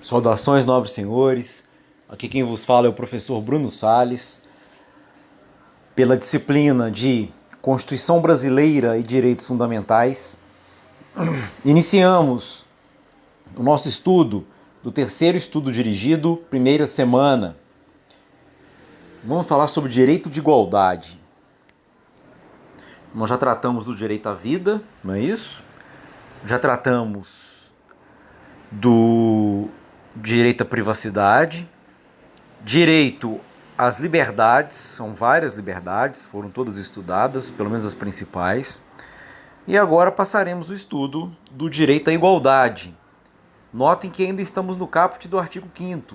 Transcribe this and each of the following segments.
Saudações, nobres senhores. Aqui quem vos fala é o professor Bruno Salles, pela disciplina de Constituição Brasileira e Direitos Fundamentais. Iniciamos o nosso estudo do terceiro estudo dirigido, primeira semana. Vamos falar sobre direito de igualdade. Nós já tratamos do direito à vida, não é isso? Já tratamos do direito à privacidade, direito às liberdades, são várias liberdades, foram todas estudadas, pelo menos as principais. E agora passaremos o estudo do direito à igualdade. Notem que ainda estamos no caput do artigo 5º.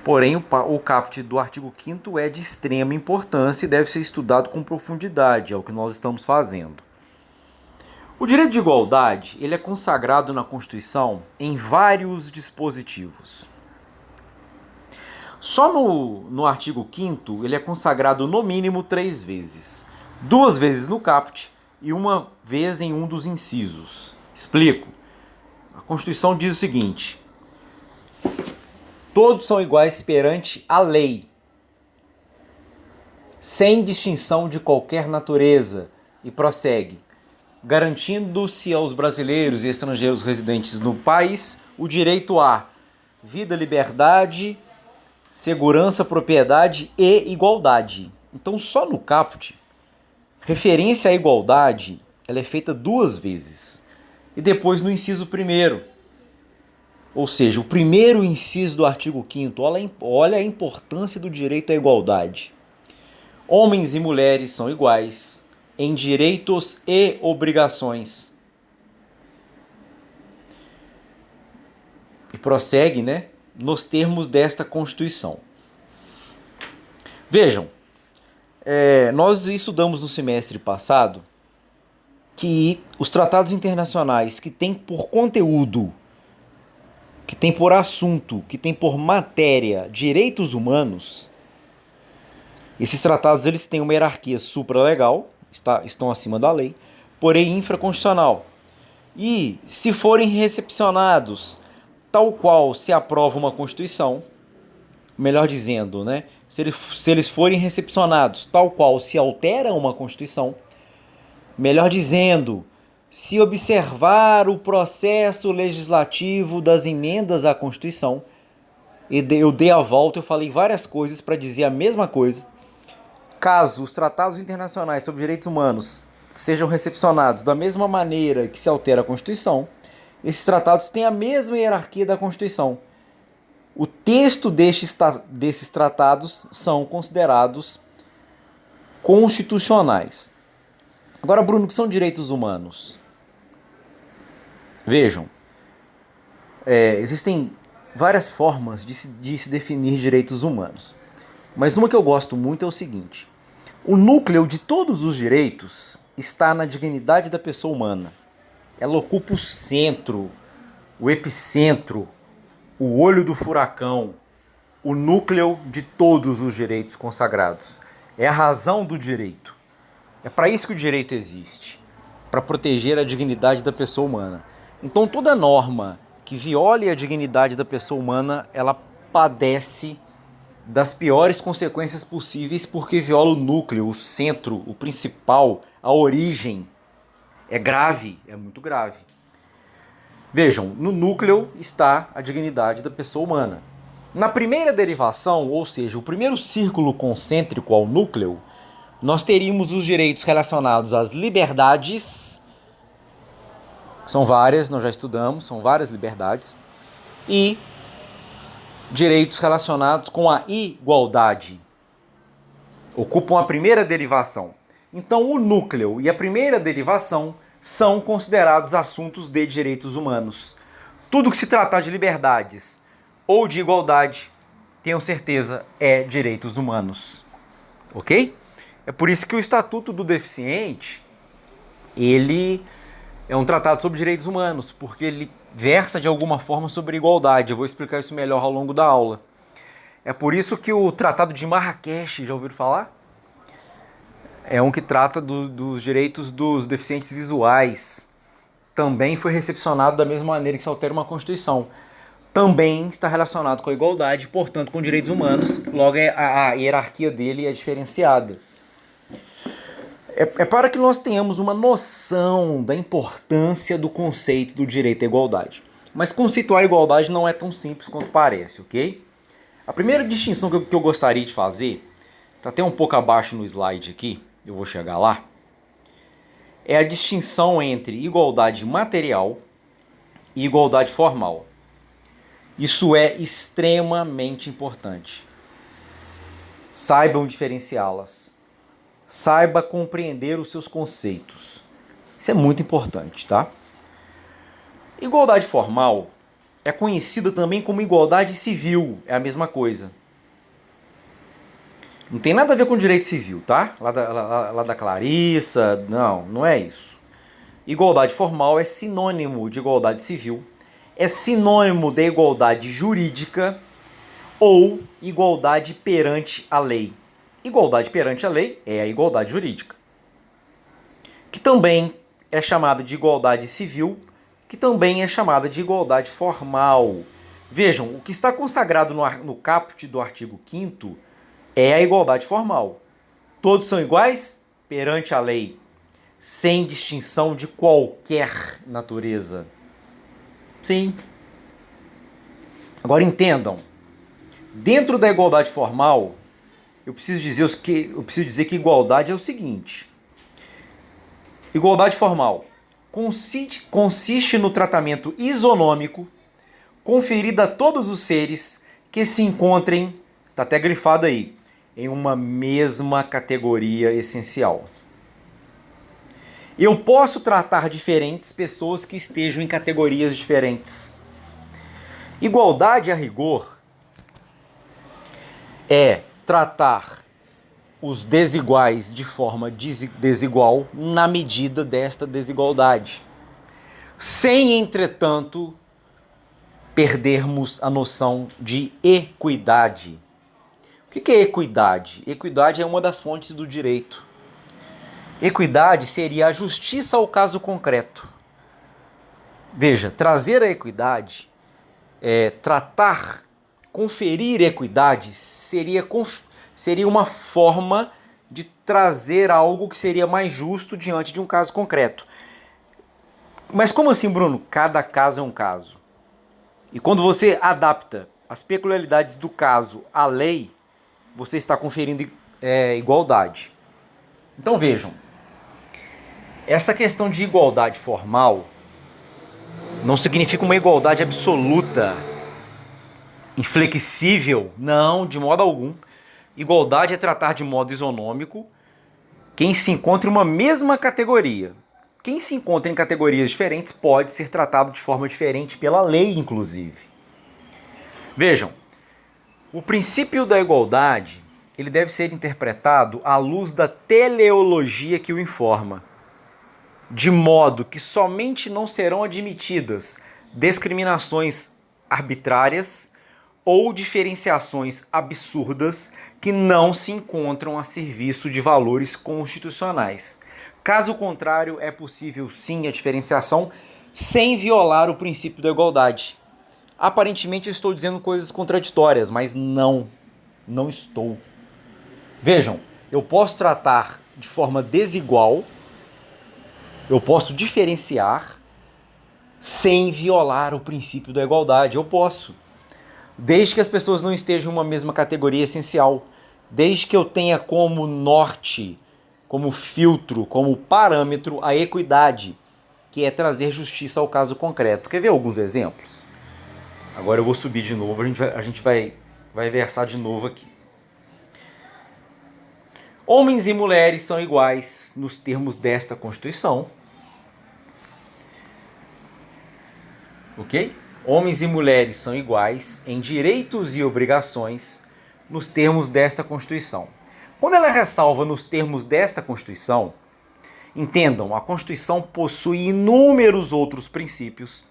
Porém, o caput do artigo 5º é de extrema importância e deve ser estudado com profundidade, é o que nós estamos fazendo. O direito de igualdade ele é consagrado na Constituição em vários dispositivos. Só no artigo 5º ele é consagrado no mínimo 3 vezes. 2 vezes no caput e 1 vez em um dos incisos. Explico. A Constituição diz o seguinte: todos são iguais perante a lei, sem distinção de qualquer natureza, e prossegue, garantindo-se aos brasileiros e estrangeiros residentes no país o direito à vida, liberdade, segurança, propriedade e igualdade. Então, só no caput, referência à igualdade, ela é feita 2 vezes. E depois no inciso 1º. Ou seja, o primeiro inciso do artigo 5º, olha a importância do direito à igualdade. Homens e mulheres são iguais em direitos e obrigações. E prossegue, nos termos desta Constituição. Vejam, nós estudamos no semestre passado que os tratados internacionais que têm por conteúdo, que têm por assunto, que têm por matéria direitos humanos, esses tratados eles têm uma hierarquia supralegal, estão acima da lei, porém infraconstitucional. E se forem recepcionados tal qual se aprova uma Constituição, melhor dizendo, se eles forem recepcionados tal qual se altera uma Constituição, melhor dizendo, se observar o processo legislativo das emendas à Constituição, eu dei a volta, eu falei várias coisas para dizer a mesma coisa. Caso os tratados internacionais sobre direitos humanos sejam recepcionados da mesma maneira que se altera a Constituição, esses tratados têm a mesma hierarquia da Constituição. O texto desses tratados são considerados constitucionais. Agora, Bruno, o que são direitos humanos? Vejam, existem várias formas de se definir direitos humanos. Mas uma que eu gosto muito é o seguinte: o núcleo de todos os direitos está na dignidade da pessoa humana. Ela ocupa o centro, o epicentro, o olho do furacão, o núcleo de todos os direitos consagrados. É a razão do direito. É para isso que o direito existe, para proteger a dignidade da pessoa humana. Então toda norma que viole a dignidade da pessoa humana, ela padece das piores consequências possíveis porque viola o núcleo, o centro, o principal, a origem. É grave, é muito grave. Vejam, no núcleo está a dignidade da pessoa humana. Na primeira derivação, ou seja, o primeiro círculo concêntrico ao núcleo, nós teríamos os direitos relacionados às liberdades, são várias, nós já estudamos, são várias liberdades, e direitos relacionados com a igualdade. Ocupam a primeira derivação. Então, o núcleo e a primeira derivação são considerados assuntos de direitos humanos. Tudo que se tratar de liberdades ou de igualdade, tenham certeza, é direitos humanos. Ok? É por isso que o Estatuto do Deficiente, ele é um tratado sobre direitos humanos, porque ele versa de alguma forma sobre igualdade. Eu vou explicar isso melhor ao longo da aula. É por isso que o Tratado de Marrakech, já ouviram falar? É um que trata dos direitos dos deficientes visuais. Também foi recepcionado da mesma maneira que se altera uma Constituição. também está relacionado com a igualdade, portanto com direitos humanos, logo a hierarquia dele é diferenciada. É para que nós tenhamos uma noção da importância do conceito do direito à igualdade. Mas conceituar a igualdade não é tão simples quanto parece, ok? A primeira distinção que eu gostaria de fazer, está até um pouco abaixo no slide aqui, eu vou chegar lá, é a distinção entre igualdade material e igualdade formal. Isso é extremamente importante. Saibam diferenciá-las. Saiba compreender os seus conceitos. Isso é muito importante, tá? Igualdade formal é conhecida também como igualdade civil. É a mesma coisa. Não tem nada a ver com direito civil, tá? Lá da Clarissa, não é isso. Igualdade formal é sinônimo de igualdade civil, é sinônimo de igualdade jurídica ou igualdade perante a lei. Igualdade perante a lei é a igualdade jurídica, que também é chamada de igualdade civil, que também é chamada de igualdade formal. Vejam, o que está consagrado no caput do artigo 5º é a igualdade formal. Todos são iguais perante a lei, sem distinção de qualquer natureza. Sim. Agora entendam, dentro da igualdade formal, eu preciso dizer que igualdade é o seguinte. Igualdade formal consiste no tratamento isonômico conferido a todos os seres que se encontrem, está até grifado aí, em uma mesma categoria essencial. Eu posso tratar diferentes pessoas que estejam em categorias diferentes. Igualdade a rigor é tratar os desiguais de forma desigual na medida desta desigualdade, sem, entretanto, perdermos a noção de equidade. O que é equidade? Equidade é uma das fontes do direito. Equidade seria a justiça ao caso concreto. Veja, trazer a equidade, conferir equidade seria uma forma de trazer algo que seria mais justo diante de um caso concreto. Mas como assim, Bruno? Cada caso é um caso. E quando você adapta as peculiaridades do caso à lei, você está conferindo igualdade. Então vejam, essa questão de igualdade formal não significa uma igualdade absoluta, inflexível, não, de modo algum. Igualdade é tratar de modo isonômico quem se encontra em uma mesma categoria. Quem se encontra em categorias diferentes pode ser tratado de forma diferente pela lei, inclusive. Vejam, o princípio da igualdade ele deve ser interpretado à luz da teleologia que o informa, de modo que somente não serão admitidas discriminações arbitrárias ou diferenciações absurdas que não se encontram a serviço de valores constitucionais. Caso contrário, é possível sim a diferenciação sem violar o princípio da igualdade. Aparentemente eu estou dizendo coisas contraditórias, mas não estou. Vejam, eu posso tratar de forma desigual, eu posso diferenciar sem violar o princípio da igualdade. Eu posso. Desde que as pessoas não estejam em uma mesma categoria essencial. Desde que eu tenha como norte, como filtro, como parâmetro a equidade, que é trazer justiça ao caso concreto. Quer ver alguns exemplos? Agora eu vou subir de novo, a gente vai versar de novo aqui. Homens e mulheres são iguais nos termos desta Constituição. Ok? Homens e mulheres são iguais em direitos e obrigações nos termos desta Constituição. Quando ela ressalva nos termos desta Constituição, entendam, a Constituição possui inúmeros outros princípios,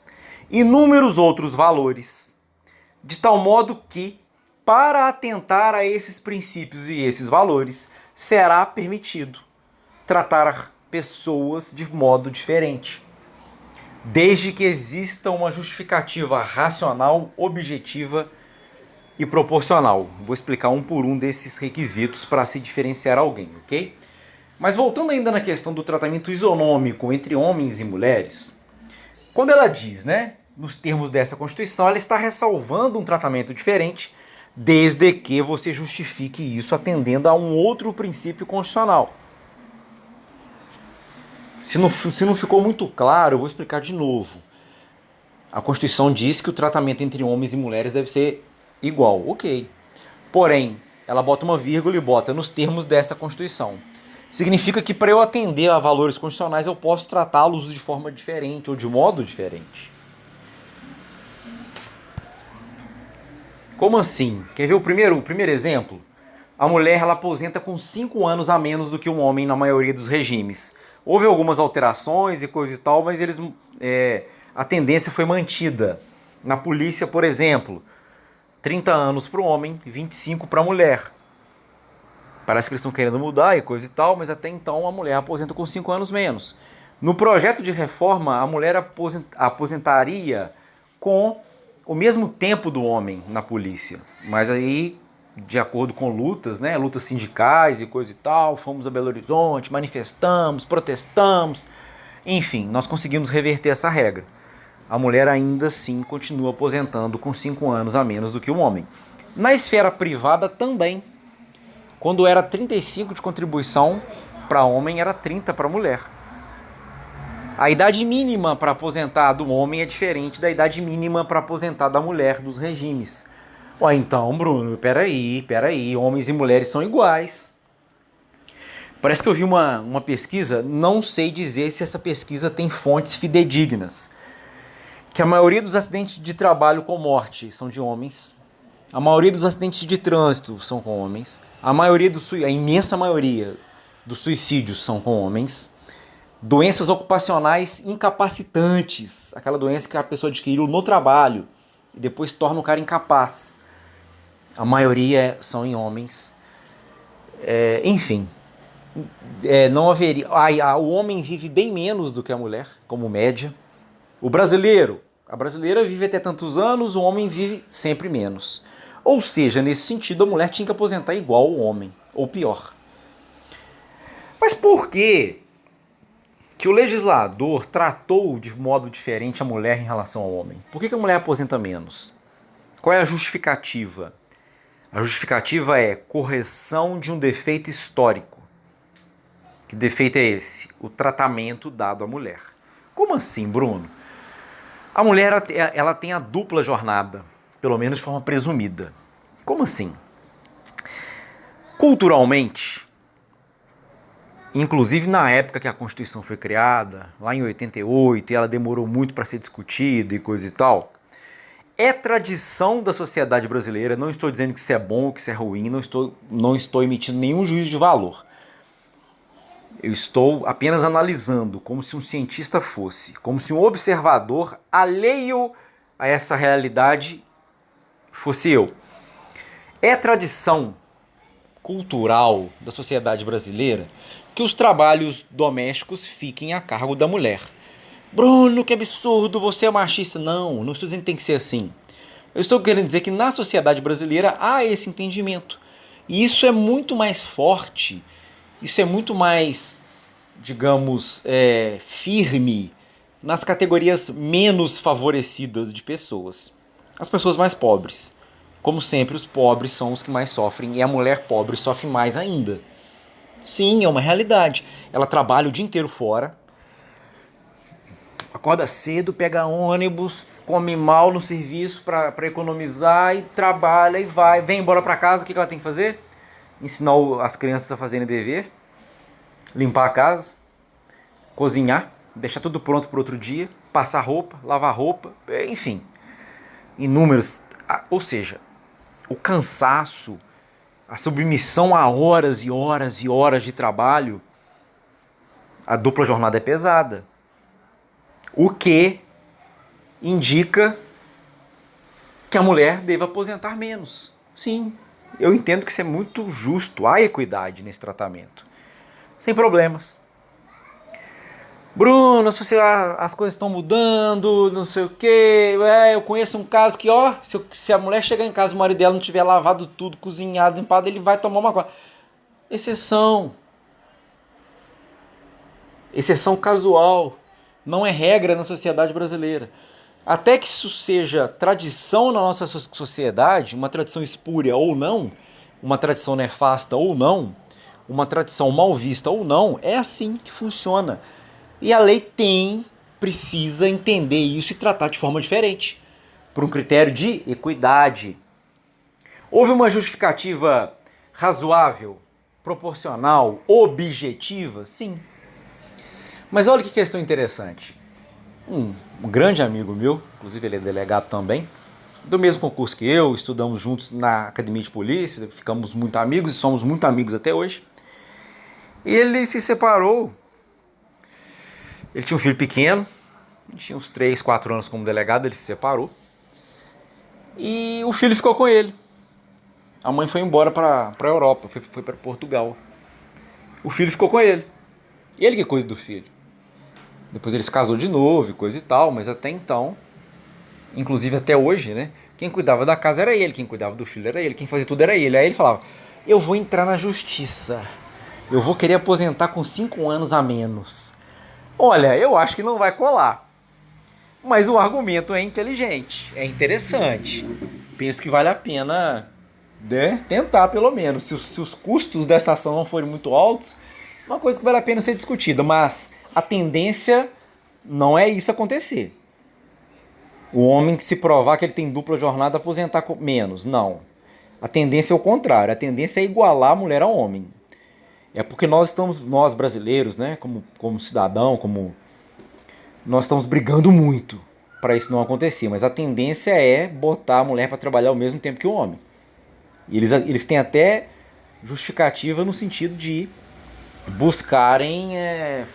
inúmeros outros valores, de tal modo que, para atentar a esses princípios e esses valores, será permitido tratar pessoas de modo diferente. desde que exista uma justificativa racional, objetiva e proporcional. Vou explicar um por um desses requisitos para se diferenciar alguém, ok? Mas voltando ainda na questão do tratamento isonômico entre homens e mulheres, quando ela diz, né, nos termos dessa Constituição, ela está ressalvando um tratamento diferente, desde que você justifique isso atendendo a um outro princípio constitucional. Se não ficou muito claro, eu vou explicar de novo. A Constituição diz que o tratamento entre homens e mulheres deve ser igual, ok. Porém, ela bota uma vírgula e bota nos termos desta Constituição. Significa que para eu atender a valores constitucionais eu posso tratá-los de forma diferente ou de modo diferente. Como assim? Quer ver o primeiro exemplo? A mulher ela aposenta com 5 anos a menos do que um homem na maioria dos regimes. Houve algumas alterações e coisa e tal, mas a tendência foi mantida. Na polícia, por exemplo, 30 anos para o homem e 25 para a mulher. Parece que eles estão querendo mudar e coisa e tal, mas até então a mulher aposenta com 5 anos menos. No projeto de reforma, a mulher aposentaria com o mesmo tempo do homem na polícia. Mas aí, de acordo com lutas, né, lutas sindicais e coisa e tal, fomos a Belo Horizonte, manifestamos, protestamos, enfim, nós conseguimos reverter essa regra. A mulher ainda assim continua aposentando com 5 anos a menos do que o homem. Na esfera privada também. Quando era 35 de contribuição para homem, era 30 para mulher. A idade mínima para aposentar do homem é diferente da idade mínima para aposentar da mulher dos regimes. Ué, então, Bruno, peraí, homens e mulheres são iguais. Parece que eu vi uma pesquisa, não sei dizer se essa pesquisa tem fontes fidedignas, que a maioria dos acidentes de trabalho com morte são de homens, a maioria dos acidentes de trânsito são com homens, a imensa maioria dos suicídios são com homens, doenças ocupacionais incapacitantes, aquela doença que a pessoa adquiriu no trabalho e depois torna o cara incapaz, a maioria são em homens. Enfim, não haveria. O homem vive bem menos do que a mulher, como média. A brasileira vive até tantos anos, o homem vive sempre menos. Ou seja, nesse sentido, a mulher tinha que aposentar igual ao homem, ou pior. Mas por que o legislador tratou de modo diferente a mulher em relação ao homem? Por que a mulher aposenta menos? Qual é a justificativa? A justificativa é correção de um defeito histórico. Que defeito é esse? O tratamento dado à mulher. Como assim, Bruno? A mulher ela tem a dupla jornada, pelo menos de forma presumida. Como assim? Culturalmente, inclusive na época que a Constituição foi criada, lá em 88, e ela demorou muito para ser discutida e coisa e tal, é tradição da sociedade brasileira, não estou dizendo que isso é bom ou que isso é ruim, não estou emitindo nenhum juízo de valor. Eu estou apenas analisando como se um cientista fosse, como se um observador alheio a essa realidade fosse eu. É tradição cultural da sociedade brasileira que os trabalhos domésticos fiquem a cargo da mulher. Bruno, que absurdo, você é machista. Não estou dizendo que tem que ser assim. Eu estou querendo dizer que na sociedade brasileira há esse entendimento. E isso é muito mais forte, isso é muito mais, digamos, firme nas categorias menos favorecidas de pessoas. As pessoas mais pobres. Como sempre, os pobres são os que mais sofrem e a mulher pobre sofre mais ainda. Sim, é uma realidade. Ela trabalha o dia inteiro fora, acorda cedo, pega ônibus, come mal no serviço para economizar e trabalha e vem embora para casa. O que ela tem que fazer? Ensinar as crianças a fazerem dever, limpar a casa, cozinhar, deixar tudo pronto para outro dia, passar roupa, lavar roupa, enfim, inúmeros. Ou seja, o cansaço, a submissão a horas e horas e horas de trabalho, a dupla jornada é pesada. O que indica que a mulher deva aposentar menos. Sim, eu entendo que isso é muito justo, há equidade nesse tratamento. Sem problemas. Bruno, as coisas estão mudando, não sei o quê. Eu conheço um caso que, ó, se a mulher chegar em casa e o marido dela não tiver lavado tudo, cozinhado, limpado, ele vai tomar uma coisa. Exceção. Exceção casual. Não é regra na sociedade brasileira. Até que isso seja tradição na nossa sociedade, uma tradição espúria ou não, uma tradição nefasta ou não, uma tradição mal vista ou não, é assim que funciona. E a lei precisa entender isso e tratar de forma diferente, por um critério de equidade. Houve uma justificativa razoável, proporcional, objetiva? Sim. Mas olha que questão interessante. Um grande amigo meu, inclusive ele é delegado também, do mesmo concurso que eu, estudamos juntos na academia de polícia, ficamos muito amigos e somos muito amigos até hoje. Ele se separou. Ele tinha um filho pequeno, tinha uns 3, 4 anos como delegado, ele se separou. E o filho ficou com ele. A mãe foi embora para a Europa, foi para Portugal. O filho ficou com ele. Ele que cuida do filho. Depois ele se casou de novo e coisa e tal, mas até então, inclusive até hoje, né? Quem cuidava da casa era ele, quem cuidava do filho era ele, quem fazia tudo era ele. Aí ele falava, eu vou entrar na justiça. Eu vou querer aposentar com 5 anos a menos. Olha, eu acho que não vai colar. Mas o argumento é inteligente, é interessante. Penso que vale a pena, né, tentar pelo menos. Se os custos dessa ação não forem muito altos, uma coisa que vale a pena ser discutida. Mas a tendência não é isso acontecer. O homem que se provar que ele tem dupla jornada aposentar menos. Não. A tendência é o contrário. A tendência é igualar a mulher ao homem. É porque nós brasileiros, né, como cidadão, nós estamos brigando muito para isso não acontecer. Mas a tendência é botar a mulher para trabalhar ao mesmo tempo que o homem. E eles têm até justificativa no sentido de buscarem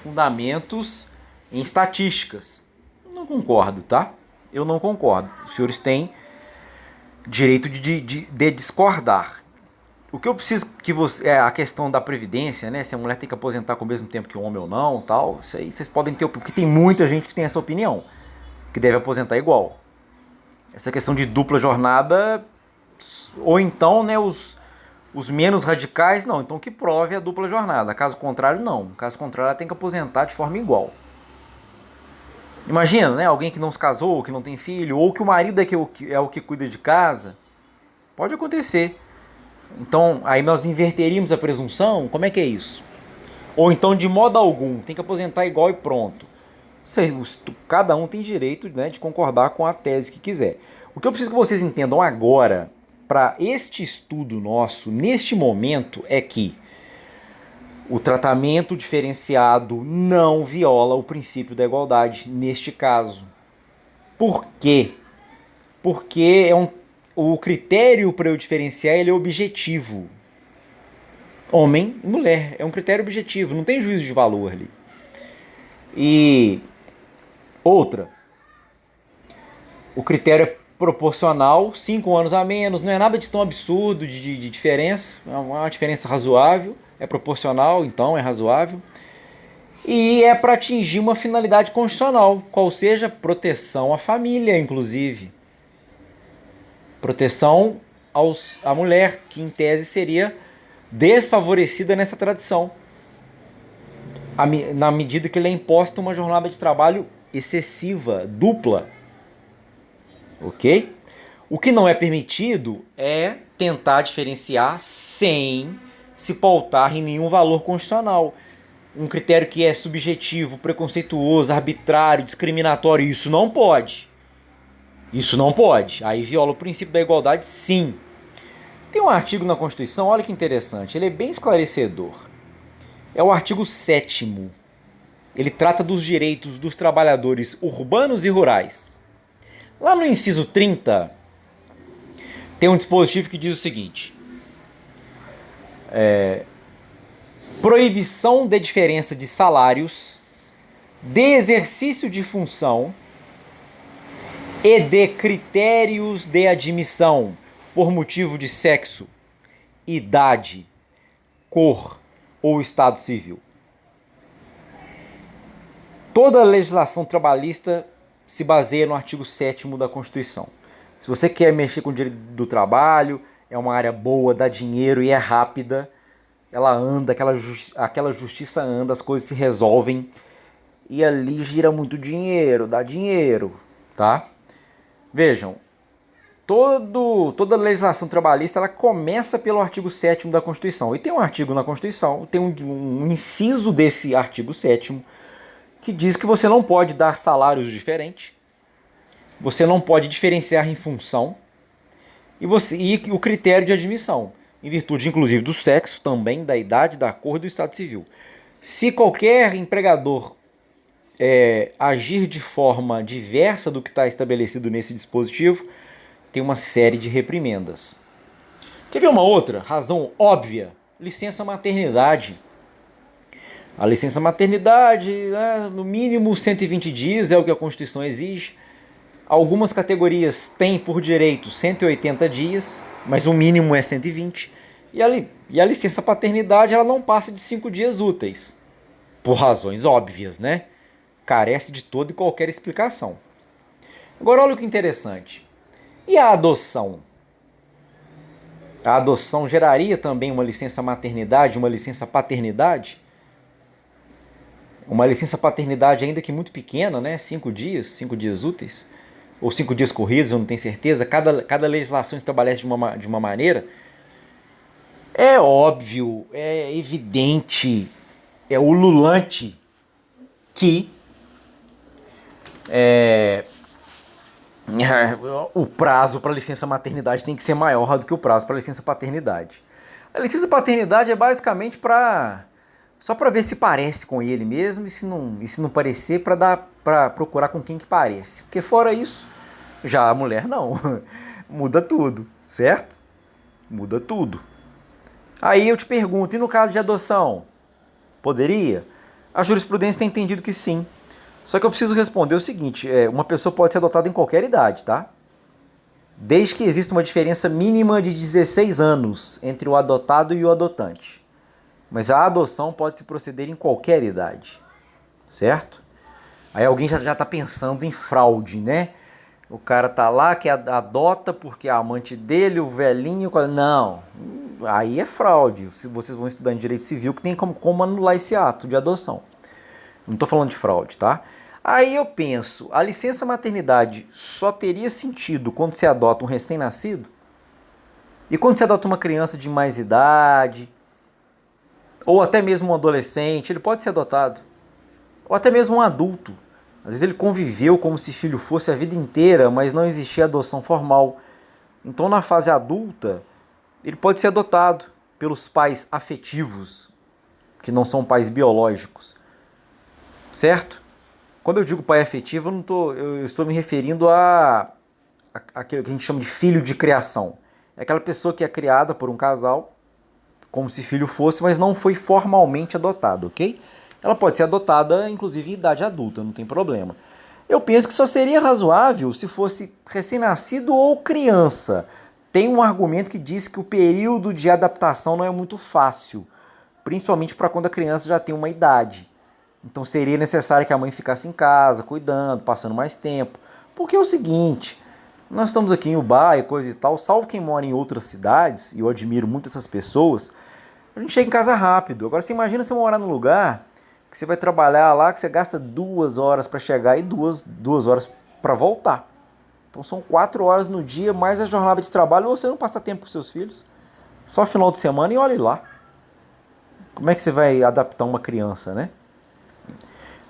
fundamentos em estatísticas. Não concordo, tá? Eu não concordo. Os senhores têm direito de discordar. O que eu preciso que você... a questão da previdência, né? Se a mulher tem que aposentar com o mesmo tempo que o homem ou não, tal. Isso aí vocês podem ter... Porque tem muita gente que tem essa opinião. Que deve aposentar igual. Essa questão de dupla jornada... Ou então, né, os menos radicais, não. Então que prove a dupla jornada. Caso contrário, não. Caso contrário, ela tem que aposentar de forma igual. Imagina, né? Alguém que não se casou, que não tem filho, ou que o marido é o que cuida de casa. Pode acontecer. Então, aí nós inverteríamos a presunção? Como é que é isso? Ou então, de modo algum, tem que aposentar igual e pronto. Cada um tem direito, né, de concordar com a tese que quiser. O que eu preciso que vocês entendam agora, para este estudo nosso, neste momento, é que o tratamento diferenciado não viola o princípio da igualdade neste caso. Por quê? Porque o critério para eu diferenciar ele é objetivo. Homem e mulher. É um critério objetivo. Não tem juízo de valor ali. E outra. O critério é proporcional. 5 anos a menos. Não é nada de tão absurdo de diferença. É uma diferença razoável. É proporcional, então é razoável. E é para atingir uma finalidade constitucional. Qual seja proteção à família, inclusive. Proteção à mulher, que em tese seria desfavorecida nessa tradição, na medida que lhe é imposta uma jornada de trabalho excessiva, dupla. Ok? O que não é permitido é tentar diferenciar sem se pautar em nenhum valor constitucional. Um critério que é subjetivo, preconceituoso, arbitrário, discriminatório, isso não pode. Isso não pode. Aí viola o princípio da igualdade, sim. Tem um artigo na Constituição, olha que interessante, ele é bem esclarecedor. É o artigo 7º. Ele trata dos direitos dos trabalhadores urbanos e rurais. Lá no inciso 30, tem um dispositivo que diz o seguinte: proibição de diferença de salários, de exercício de função e de critérios de admissão por motivo de sexo, idade, cor ou estado civil. Toda a legislação trabalhista se baseia no artigo 7º da Constituição. Se você quer mexer com o direito do trabalho, é uma área boa, dá dinheiro e é rápida, ela anda, aquela justiça anda, as coisas se resolvem e ali gira muito dinheiro, dá dinheiro, tá? Vejam, toda a legislação trabalhista ela começa pelo artigo 7º da Constituição. E tem um artigo na Constituição, tem um inciso desse artigo 7º que diz que você não pode dar salários diferentes, você não pode diferenciar em função e o critério de admissão, em virtude inclusive do sexo, também da idade, da cor e do estado civil. Se qualquer empregador agir de forma diversa do que está estabelecido nesse dispositivo, tem uma série de reprimendas. Quer ver uma outra razão óbvia? Licença maternidade. A licença maternidade, no mínimo 120 dias, é o que a Constituição exige. Algumas categorias têm por direito 180 dias, mas o mínimo é 120. E a licença paternidade ela não passa de 5 dias úteis. Por razões óbvias, né? Carece de toda e qualquer explicação. Agora olha o que interessante. E a adoção? A adoção geraria também uma licença maternidade, uma licença paternidade? Uma licença paternidade ainda que muito pequena, né? 5 dias úteis, ou 5 dias corridos, eu não tenho certeza. Cada legislação estabelece de uma maneira. É óbvio, é evidente, é ululante que o prazo para licença maternidade tem que ser maior do que o prazo para licença paternidade. A licença paternidade é basicamente só para ver se parece com ele mesmo, e se não parecer, para procurar com quem que parece. Porque fora isso, já a mulher não. Muda tudo, certo? Muda tudo. Aí eu te pergunto, e no caso de adoção? Poderia? A jurisprudência tem entendido que sim. Só que eu preciso responder o seguinte, uma pessoa pode ser adotada em qualquer idade, tá? Desde que exista uma diferença mínima de 16 anos entre o adotado e o adotante. Mas a adoção pode se proceder em qualquer idade, certo? Aí alguém já está pensando em fraude, né? O cara tá lá que adota porque a amante dele, o velhinho... Não, aí é fraude. Vocês vão estudar em direito civil que tem como anular esse ato de adoção. Não estou falando de fraude, tá? Aí eu penso, a licença maternidade só teria sentido quando se adota um recém-nascido? E quando se adota uma criança de mais idade? Ou até mesmo um adolescente, ele pode ser adotado. Ou até mesmo um adulto. Às vezes ele conviveu como se filho fosse a vida inteira, mas não existia adoção formal. Então na fase adulta, ele pode ser adotado pelos pais afetivos, que não são pais biológicos. Certo? Quando eu digo pai afetivo, eu estou me referindo àquilo que a gente chama de filho de criação. É aquela pessoa que é criada por um casal, como se filho fosse, mas não foi formalmente adotado, ok? Ela pode ser adotada, inclusive, em idade adulta, não tem problema. Eu penso que só seria razoável se fosse recém-nascido ou criança. Tem um argumento que diz que o período de adaptação não é muito fácil, principalmente para quando a criança já tem uma idade. Então seria necessário que a mãe ficasse em casa, cuidando, passando mais tempo. Porque é o seguinte, nós estamos aqui em Uba e coisa e tal, salvo quem mora em outras cidades, e eu admiro muito essas pessoas, a gente chega em casa rápido. Agora você imagina você morar num lugar que você vai trabalhar lá, que você gasta 2 horas para chegar e duas horas para voltar. Então são 4 horas no dia, mais a jornada de trabalho, ou você não passa tempo com seus filhos. Só final de semana e olhe lá. Como é que você vai adaptar uma criança, né?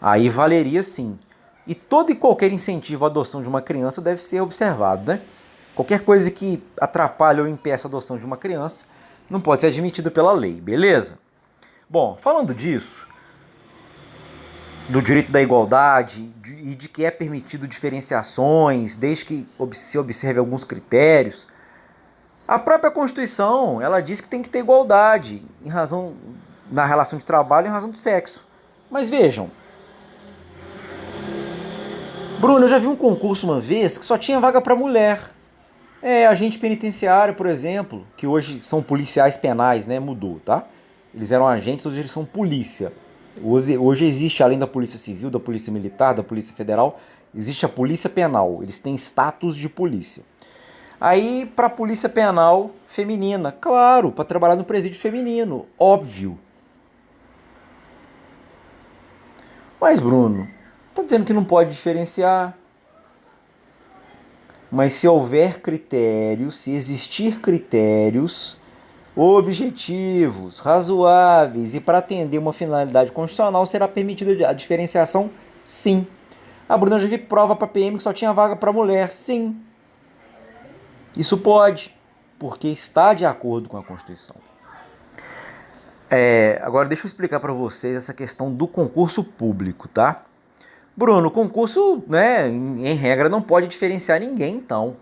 Aí valeria sim. E todo e qualquer incentivo à adoção de uma criança deve ser observado, né? Qualquer coisa que atrapalhe ou impeça a adoção de uma criança não pode ser admitida pela lei, beleza? Bom, falando disso, do direito da igualdade e de que é permitido diferenciações, desde que se observe alguns critérios, a própria Constituição, ela diz que tem que ter igualdade na relação de trabalho em razão do sexo. Mas vejam, Bruno, eu já vi um concurso uma vez que só tinha vaga para mulher. Agente penitenciário, por exemplo, que hoje são policiais penais, né? Mudou, tá? Eles eram agentes, hoje eles são polícia. Hoje existe, além da Polícia Civil, da Polícia Militar, da Polícia Federal, existe a Polícia Penal. Eles têm status de polícia. Aí, para a Polícia Penal feminina, claro, para trabalhar no presídio feminino, óbvio. Mas, Bruno, tá dizendo que não pode diferenciar? Mas se houver critérios, se existir critérios objetivos, razoáveis e para atender uma finalidade constitucional, será permitida a diferenciação? Sim. A Bruna já vi prova para PM que só tinha vaga para mulher? Sim. Isso pode, porque está de acordo com a Constituição. Agora deixa eu explicar para vocês essa questão do concurso público, tá? Bruno, o concurso, né, em regra, não pode diferenciar ninguém, então.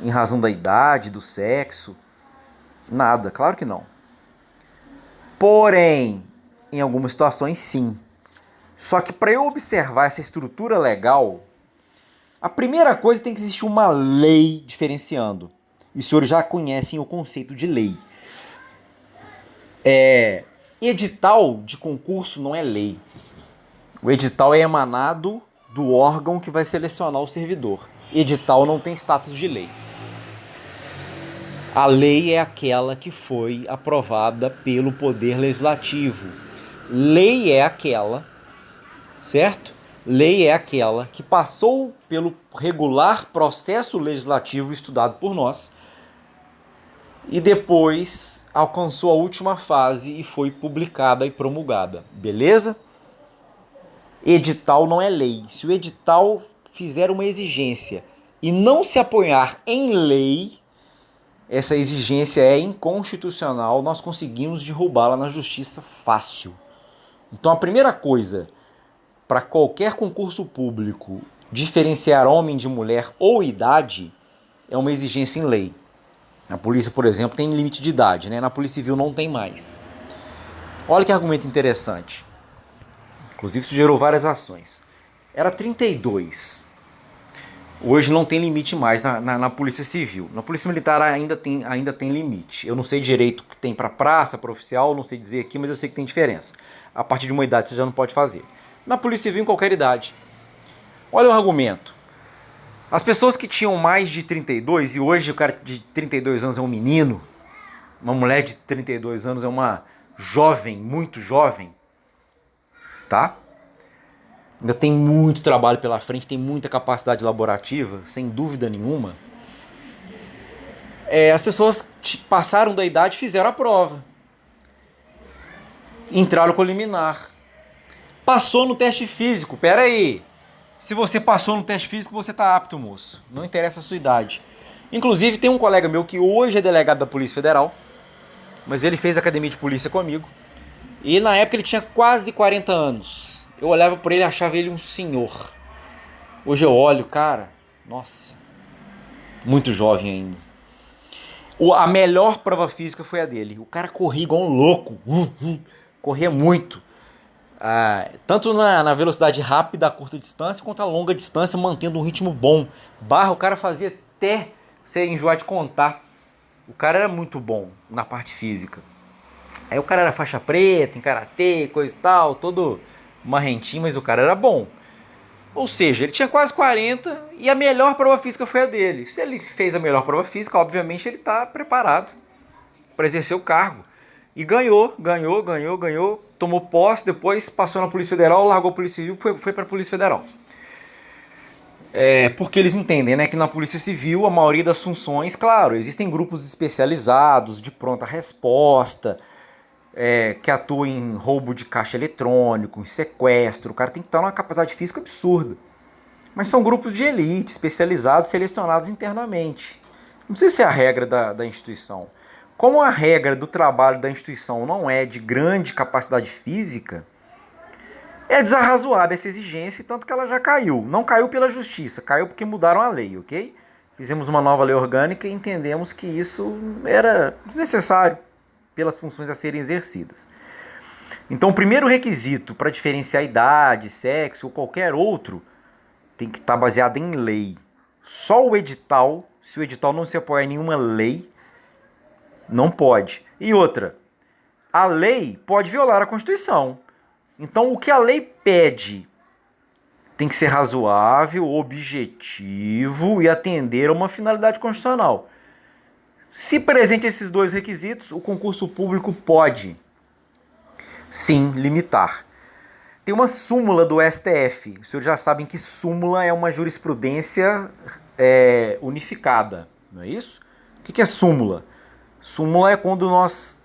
Em razão da idade, do sexo, nada, claro que não. Porém, em algumas situações, sim. Só que para eu observar essa estrutura legal, a primeira coisa tem que existir uma lei diferenciando. E os senhores já conhecem o conceito de lei. Edital de concurso não é lei. O edital é emanado do órgão que vai selecionar o servidor. Edital não tem status de lei. A lei é aquela que foi aprovada pelo Poder Legislativo. Lei é aquela, certo? Lei é aquela que passou pelo regular processo legislativo estudado por nós e depois alcançou a última fase e foi publicada e promulgada. Beleza? Edital não é lei. Se o edital fizer uma exigência e não se apoiar em lei, essa exigência é inconstitucional, nós conseguimos derrubá-la na justiça fácil. Então a primeira coisa, para qualquer concurso público, diferenciar homem de mulher ou idade, é uma exigência em lei. Na polícia, por exemplo, tem limite de idade, né? Na Polícia Civil não tem mais. Olha que argumento interessante. Inclusive isso gerou várias ações. Era 32. Hoje não tem limite mais na Polícia Civil. Na Polícia Militar ainda tem limite. Eu não sei direito o que tem para praça, para oficial, não sei dizer aqui, mas eu sei que tem diferença. A partir de uma idade você já não pode fazer. Na Polícia Civil, em qualquer idade. Olha o argumento. As pessoas que tinham mais de 32, e hoje o cara de 32 anos é um menino, uma mulher de 32 anos é uma jovem, muito jovem, tá? Ainda tem muito trabalho pela frente, tem muita capacidade laborativa, sem dúvida nenhuma. As pessoas passaram da idade e fizeram a prova. Entraram com o liminar. Passou no teste físico, pera aí. Se você passou no teste físico, você tá apto, moço. Não interessa a sua idade. Inclusive, tem um colega meu que hoje é delegado da Polícia Federal, mas ele fez academia de polícia comigo. E na época ele tinha quase 40 anos. Eu olhava por ele e achava ele um senhor. Hoje eu olho, cara, nossa, muito jovem ainda. A melhor prova física foi a dele. O cara corria igual um louco. Corria muito. Tanto na velocidade rápida a curta distância, quanto a longa distância, mantendo um ritmo bom. Barra o cara fazia até você enjoar de contar. O cara era muito bom na parte física. Aí o cara era faixa preta, em karatê, coisa e tal, todo marrentinho, mas o cara era bom. Ou seja, ele tinha quase 40 e a melhor prova física foi a dele. Se ele fez a melhor prova física, obviamente ele está preparado para exercer o cargo. E ganhou, tomou posse, depois passou na Polícia Federal, largou a Polícia Civil, foi para a Polícia Federal. Porque eles entendem, né, que na Polícia Civil a maioria das funções, claro, existem grupos especializados de pronta resposta, que atuam em roubo de caixa eletrônico, em sequestro. O cara tem que estar numa capacidade física absurda. Mas são grupos de elite, especializados, selecionados internamente. Não sei se é a regra da instituição. Como a regra do trabalho da instituição não é de grande capacidade física, é desarrazoada essa exigência, tanto que ela já caiu. Não caiu pela justiça, caiu porque mudaram a lei, ok? Fizemos uma nova lei orgânica e entendemos que isso era desnecessário pelas funções a serem exercidas. Então, o primeiro requisito para diferenciar idade, sexo ou qualquer outro tem que estar baseado em lei. Só o edital, se o edital não se apoiar em nenhuma lei, não pode. E outra, a lei pode violar a Constituição. Então, o que a lei pede tem que ser razoável, objetivo e atender a uma finalidade constitucional. Se presente esses dois requisitos, o concurso público pode, sim, limitar. Tem uma súmula do STF. Os senhores já sabem que súmula é uma jurisprudência unificada, não é isso? O que é súmula? Súmula é quando nós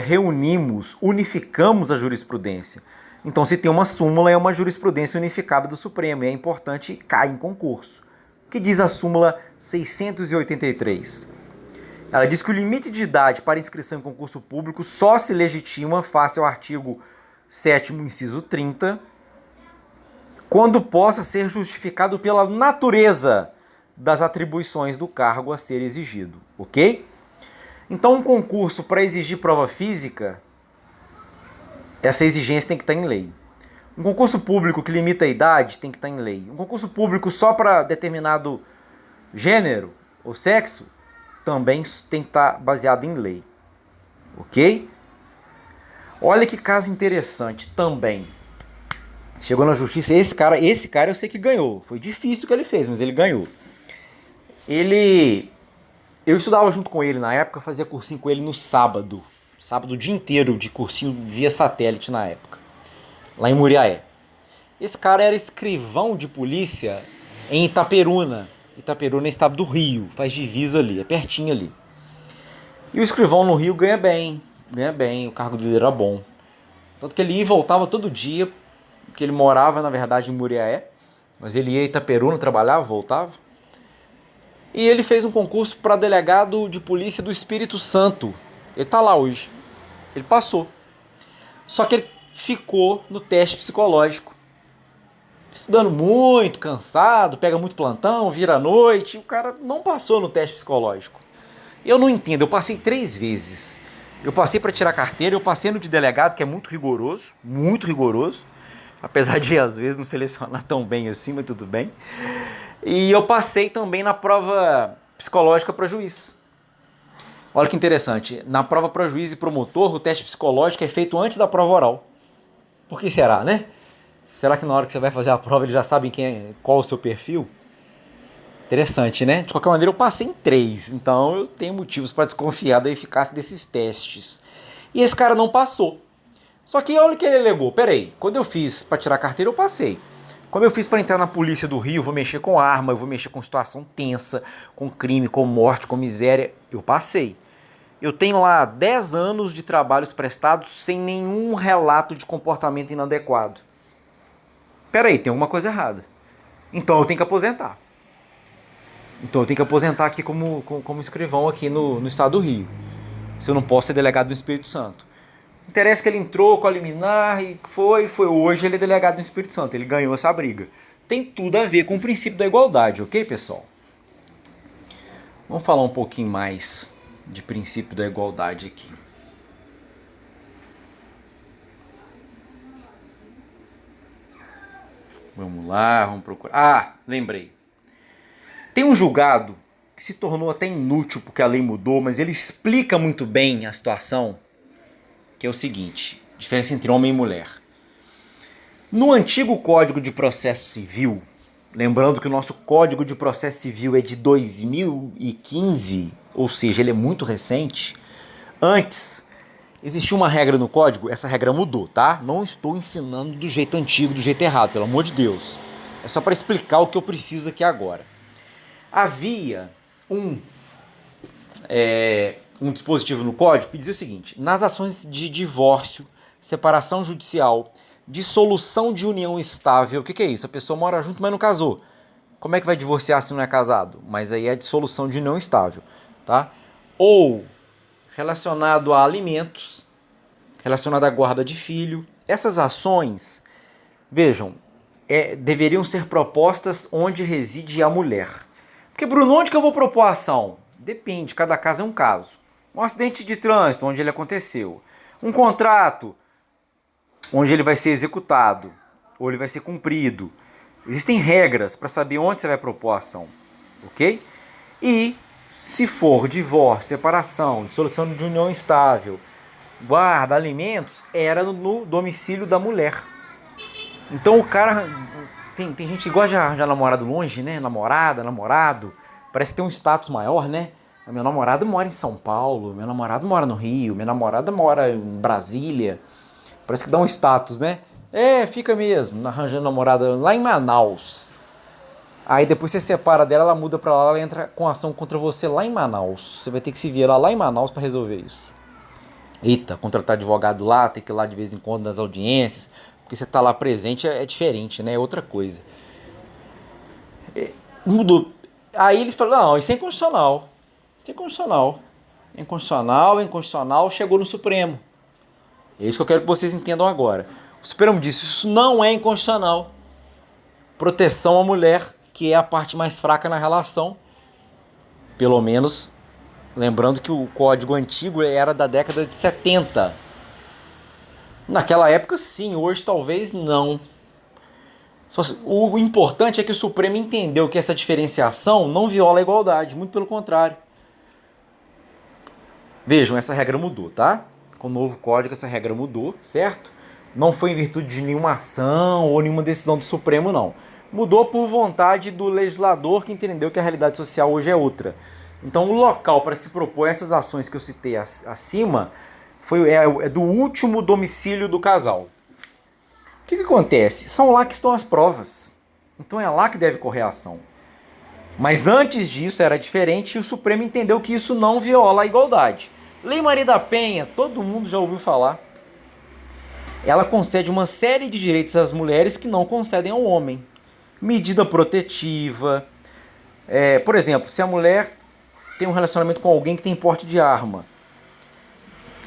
reunimos, unificamos a jurisprudência. Então, se tem uma súmula, é uma jurisprudência unificada do Supremo, e é importante e cai em concurso. O que diz a súmula 683? Ela diz que o limite de idade para inscrição em concurso público só se legitima face ao artigo 7º, inciso 30, quando possa ser justificado pela natureza das atribuições do cargo a ser exigido, ok? Então, um concurso para exigir prova física, essa exigência tem que estar em lei. Um concurso público que limita a idade tem que estar em lei. Um concurso público só para determinado gênero ou sexo também tem que estar baseado em lei. Ok? Olha que caso interessante também. Chegou na justiça, esse cara eu sei que ganhou. Foi difícil o que ele fez, mas ele ganhou. Eu estudava junto com ele na época, fazia cursinho com ele no sábado. Sábado o dia inteiro de cursinho via satélite na época. Lá em Muriaé. Esse cara era escrivão de polícia em Itaperuna. Itaperuna é estado do Rio, faz divisa ali, é pertinho ali. E o escrivão no Rio ganha bem, o cargo dele era bom. Tanto que ele ia e voltava todo dia, porque ele morava, na verdade, em Muriaé, mas ele ia a Itaperuna, trabalhava, voltava. E ele fez um concurso para delegado de polícia do Espírito Santo. Ele tá lá hoje. Ele passou. Só que ele ficou no teste psicológico. Estudando muito, cansado, pega muito plantão, vira à noite. O cara não passou no teste psicológico. Eu não entendo, eu passei 3 vezes. Eu passei para tirar carteira, eu passei no de delegado, que é muito rigoroso. Apesar de às vezes não selecionar tão bem assim, mas tudo bem. E eu passei também na prova psicológica para juiz. Olha que interessante, na prova para juiz e promotor, o teste psicológico é feito antes da prova oral. Por que será, né? Será que na hora que você vai fazer a prova eles já sabem qual é o seu perfil? Interessante, né? De qualquer maneira, eu passei em 3, então eu tenho motivos para desconfiar da eficácia desses testes. E esse cara não passou. Só que olha o que ele alegou. Peraí, quando eu fiz para tirar a carteira, eu passei. Quando eu fiz para entrar na polícia do Rio, eu vou mexer com arma, eu vou mexer com situação tensa, com crime, com morte, com miséria, eu passei. Eu tenho lá 10 anos de trabalhos prestados sem nenhum relato de comportamento inadequado. Peraí, tem alguma coisa errada. Então eu tenho que aposentar. Então eu tenho que aposentar aqui como escrivão aqui no estado do Rio. Se eu não posso ser delegado do Espírito Santo. Interessa que ele entrou com a liminar e foi hoje ele é delegado do Espírito Santo. Ele ganhou essa briga. Tem tudo a ver com o princípio da igualdade, ok, pessoal? Vamos falar um pouquinho mais de princípio da igualdade aqui. Vamos lá, vamos procurar. Ah, lembrei. Tem um julgado que se tornou até inútil porque a lei mudou, mas ele explica muito bem a situação, que é o seguinte, diferença entre homem e mulher. No antigo Código de Processo Civil, lembrando que o nosso Código de Processo Civil é de 2015, ou seja, ele é muito recente, antes existia uma regra no código, essa regra mudou, tá? Não estou ensinando do jeito antigo, do jeito errado, pelo amor de Deus. É só para explicar o que eu preciso aqui agora. Havia um dispositivo no código que dizia o seguinte: nas ações de divórcio, separação judicial, dissolução de união estável, o que é isso? A pessoa mora junto, mas não casou. Como é que vai divorciar se não é casado? Mas aí é dissolução de união estável, tá? Ou relacionado a alimentos, relacionado à guarda de filho. Essas ações, vejam, deveriam ser propostas onde reside a mulher. Porque, Bruno, onde que eu vou propor a ação? Depende, cada caso é um caso. Um acidente de trânsito, onde ele aconteceu. Um contrato, onde ele vai ser executado, ou ele vai ser cumprido. Existem regras para saber onde você vai propor a ação, ok? E se for divórcio, separação, dissolução de união estável, guarda, alimentos, era no domicílio da mulher. Então o cara. Tem gente que gosta de namorado longe, né? Namorada, namorado. Parece que tem um status maior, né? Meu namorado mora em São Paulo, meu namorado mora no Rio, minha namorada mora em Brasília. Parece que dá um status, né? É, fica mesmo, arranjando namorada lá em Manaus. Aí depois você separa dela, ela muda pra lá, ela entra com ação contra você lá em Manaus. Você vai ter que se virar lá em Manaus pra resolver isso. Eita, contratar advogado lá, ter que ir lá de vez em quando nas audiências, porque você tá lá presente é diferente, né? É outra coisa. Mudou. Aí eles falaram, não, isso é inconstitucional. Isso é inconstitucional. É inconstitucional, é inconstitucional, chegou no Supremo. É isso que eu quero que vocês entendam agora. O Supremo disse, isso não é inconstitucional. Proteção à mulher, que é a parte mais fraca na relação. Pelo menos, lembrando que o código antigo era da década de 70. Naquela época sim, hoje talvez não. O importante é que o Supremo entendeu que essa diferenciação não viola a igualdade, muito pelo contrário. Vejam, essa regra mudou, tá? Com o novo código essa regra mudou, certo? Não foi em virtude de nenhuma ação ou nenhuma decisão do Supremo, não. Mudou por vontade do legislador que entendeu que a realidade social hoje é outra. Então o local para se propor essas ações que eu citei acima é do último domicílio do casal. O que acontece? São lá que estão as provas. Então é lá que deve correr a ação. Mas antes disso era diferente e o Supremo entendeu que isso não viola a igualdade. Lei Maria da Penha, todo mundo já ouviu falar. Ela concede uma série de direitos às mulheres que não concedem ao homem. Medida protetiva. Por exemplo, se a mulher tem um relacionamento com alguém que tem porte de arma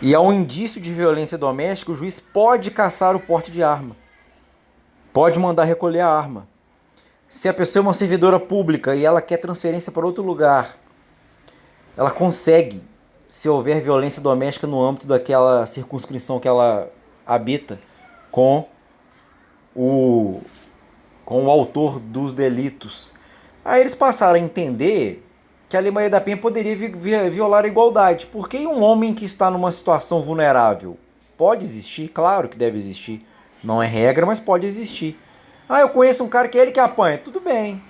e há um indício de violência doméstica, o juiz pode cassar o porte de arma. Pode mandar recolher a arma. Se a pessoa é uma servidora pública e ela quer transferência para outro lugar, ela consegue, se houver violência doméstica no âmbito daquela circunscrição que ela habita, com o, com o autor dos delitos. Aí eles passaram a entender que a Lei Maria da Penha poderia violar a igualdade. Porque um homem que está numa situação vulnerável pode existir? Claro que deve existir. Não é regra, mas pode existir. Ah, eu conheço um cara que é ele que apanha. Tudo bem.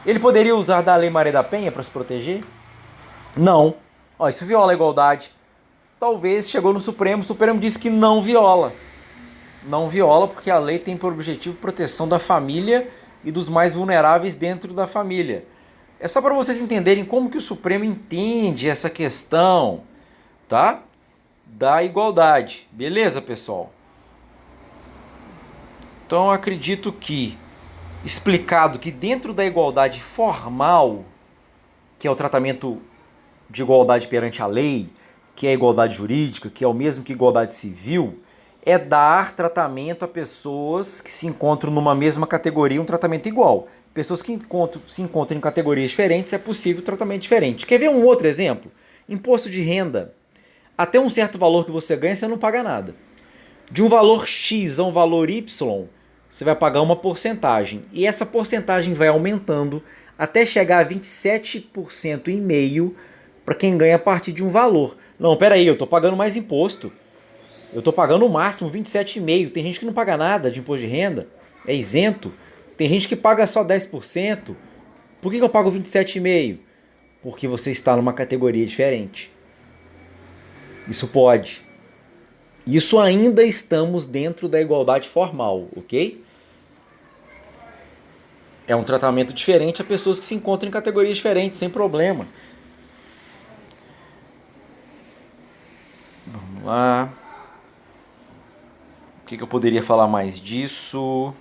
Ele poderia usar da Lei Maria da Penha para se proteger? Não. Ó, isso viola a igualdade. Talvez chegou no Supremo, o Supremo disse que não viola. Não viola porque a lei tem por objetivo proteção da família e dos mais vulneráveis dentro da família. É só para vocês entenderem como que o Supremo entende essa questão, tá? Da igualdade. Beleza, pessoal? Então eu acredito que, explicado que dentro da igualdade formal, que é o tratamento de igualdade perante a lei, que é a igualdade jurídica, que é o mesmo que igualdade civil, é dar tratamento a pessoas que se encontram numa mesma categoria, um tratamento igual. Pessoas que se encontram em categorias diferentes, é possível tratamento diferente. Quer ver um outro exemplo? Imposto de renda. Até um certo valor que você ganha, você não paga nada. De um valor X a um valor Y, você vai pagar uma porcentagem. E essa porcentagem vai aumentando até chegar a 27,5% para quem ganha a partir de um valor. Não, peraí, eu estou pagando mais imposto. Eu estou pagando o máximo 27,5%. Tem gente que não paga nada de imposto de renda, é isento. Tem gente que paga só 10%. Por que eu pago 27,5%? Porque você está numa categoria diferente. Isso pode. Isso ainda estamos dentro da igualdade formal, ok? É um tratamento diferente a pessoas que se encontram em categorias diferentes, sem problema. Vamos lá. O que eu poderia falar mais disso?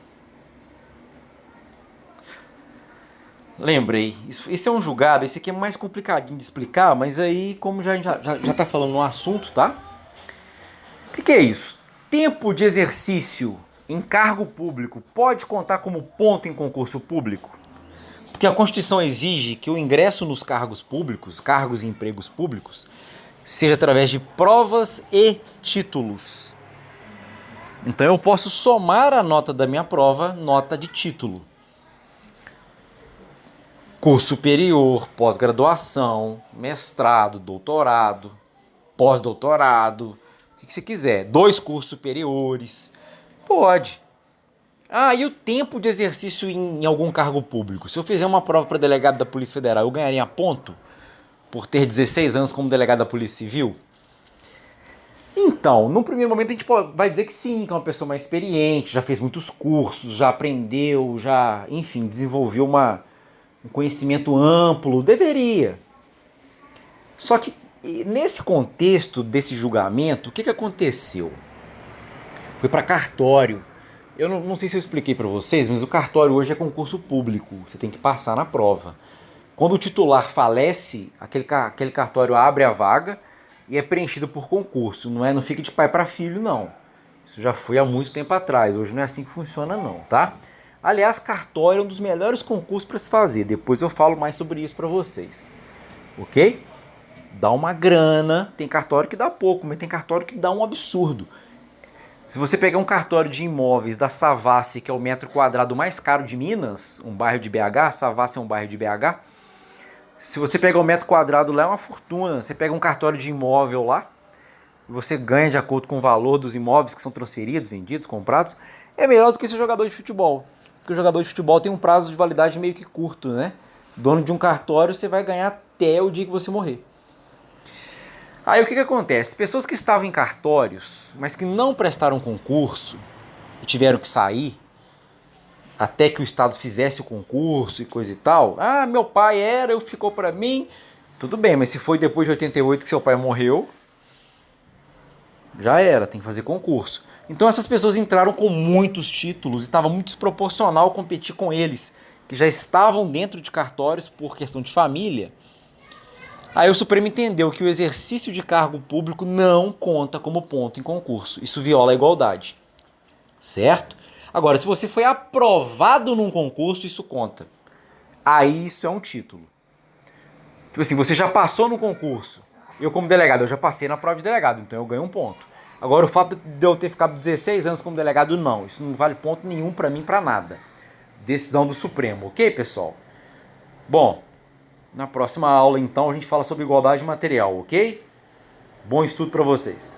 Lembrei, esse é um julgado, esse aqui é mais complicadinho de explicar, mas aí, como já tá falando no assunto, tá? O que é isso? Tempo de exercício em cargo público pode contar como ponto em concurso público? Porque a Constituição exige que o ingresso nos cargos públicos, cargos e empregos públicos, seja através de provas e títulos. Então eu posso somar a nota da minha prova, nota de título. Curso superior, pós-graduação, mestrado, doutorado, pós-doutorado, o que você quiser. 2 cursos superiores, pode. Ah, e o tempo de exercício em algum cargo público? Se eu fizer uma prova para delegado da Polícia Federal, eu ganharia ponto por ter 16 anos como delegado da Polícia Civil? Então, num primeiro momento a gente vai dizer que sim, que é uma pessoa mais experiente, já fez muitos cursos, já aprendeu, já, enfim, desenvolveu um conhecimento amplo, deveria. Só que nesse contexto desse julgamento, o que aconteceu? Foi para cartório. Eu não sei se eu expliquei para vocês, mas o cartório hoje é concurso público, você tem que passar na prova. Quando o titular falece, aquele cartório abre a vaga e é preenchido por concurso, não fica de pai para filho, não. Isso já foi há muito tempo atrás, hoje não é assim que funciona não, tá? Aliás, cartório é um dos melhores concursos para se fazer, depois eu falo mais sobre isso para vocês, ok? Dá uma grana, tem cartório que dá pouco, mas tem cartório que dá um absurdo. Se você pegar um cartório de imóveis da Savassi, que é o metro quadrado mais caro de Minas, um bairro de BH, Savassi é um bairro de BH, se você pegar o metro quadrado lá é uma fortuna. Você pega um cartório de imóvel lá, e você ganha de acordo com o valor dos imóveis que são transferidos, vendidos, comprados, é melhor do que ser jogador de futebol. Porque o jogador de futebol tem um prazo de validade meio que curto, né? Dono de um cartório, você vai ganhar até o dia que você morrer. Aí o que acontece? Pessoas que estavam em cartórios, mas que não prestaram concurso e tiveram que sair até que o Estado fizesse o concurso e coisa e tal. Ah, meu pai era, ficou para mim. Tudo bem, mas se foi depois de 88 que seu pai morreu, já era, tem que fazer concurso. Então essas pessoas entraram com muitos títulos e estava muito desproporcional competir com eles, que já estavam dentro de cartórios por questão de família. Aí o Supremo entendeu que o exercício de cargo público não conta como ponto em concurso. Isso viola a igualdade. Certo? Agora, se você foi aprovado num concurso, isso conta. Aí isso é um título. Tipo assim, você já passou no concurso. Eu como delegado, eu já passei na prova de delegado, então eu ganho um ponto. Agora, o fato de eu ter ficado 16 anos como delegado, não. Isso não vale ponto nenhum pra mim, pra nada. Decisão do Supremo, ok, pessoal? Bom, na próxima aula, então, a gente fala sobre igualdade material, ok? Bom estudo pra vocês.